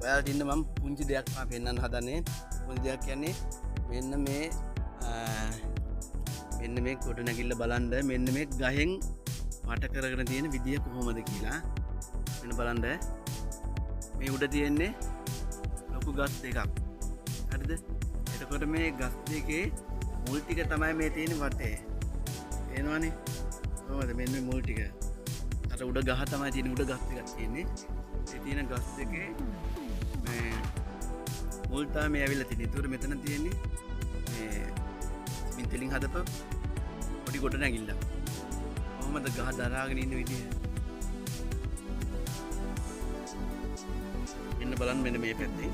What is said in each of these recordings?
ඔයාලට ඉන්න මම පුංචි දෙයක් පෙන්වන්න හදන්නේ. පුංචි දෙයක් කියන්නේ මෙන්න මේ ගොඩනැගිල්ල බලන්න. මෙන්න මේ ගහෙන් වට කරගෙන තියෙන විදිය කොහොමද කියලා. මෙන්න බලන්න. මේ උඩ තියෙන්නේ ලොකු ගස් දෙකක්. හරිද? එතකොට මේ ගස් දෙකේ මුල් ටික තමයි මේ තියෙන වටේ. පේනවනේ? කොහොමද මෙන්න මේ මුල් ටික. අර උඩ ගහ තමයි තියෙන උඩ ගස් ටිකක් තියෙන්නේ. ඒ තියෙන ගස් දෙකේ මේ මුල් තමයි මේ ඇවිල්ලා තියෙන්නේ. ඒතකොට මෙතන තියෙන්නේ මේ සිමෙන්තිලින් හදපු පොඩි ගොඩනැගිල්ල. කොහොමද ගහ දරාගෙන ඉන්න විදිය. එන්න බලන්න මෙන්න මේ පැත්තේ.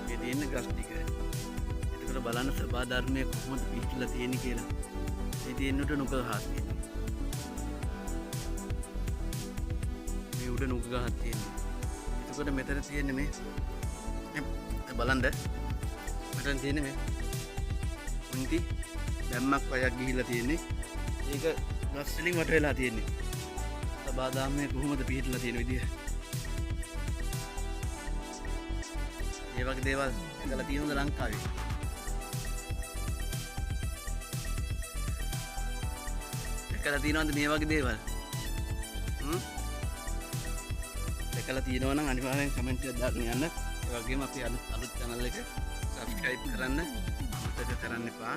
මේ තියෙන ගස් ටික. ඒකට බලන්න සබා ධර්මයේ කොහොමද පිහිටලා තියෙන්නේ කියලා. මේ තියෙන්නට නුක ගහක් තියෙනවා. මේ උඩ නුක ගහක් තියෙනවා. ඒකට මෙතන තියෙන්නේ මේ බලන්න. මෙතන තියෙන්නේ මේ උන්ටි දැම්මක් වයක් ගිහිල්ලා තියෙන්නේ. ඒක ගස් වලින් වට වෙලා තියෙන්නේ. සබා ධර්මයේ කොහොමද පිහිටලා තියෙන විදිය. ඒ වගේ දේවල් එකලා තියෙනවද ලංකාවේ? එකලා තියෙනවද මේ වගේ දේවල්? එකලා තියෙනවා නම් අනිවාර්යෙන් කමෙන්ට් එකක් දාන්න යන්න. ඒ වගේම අපේ අලුත් channel එක subscribe කරන්න අමතක කරන්න එපා.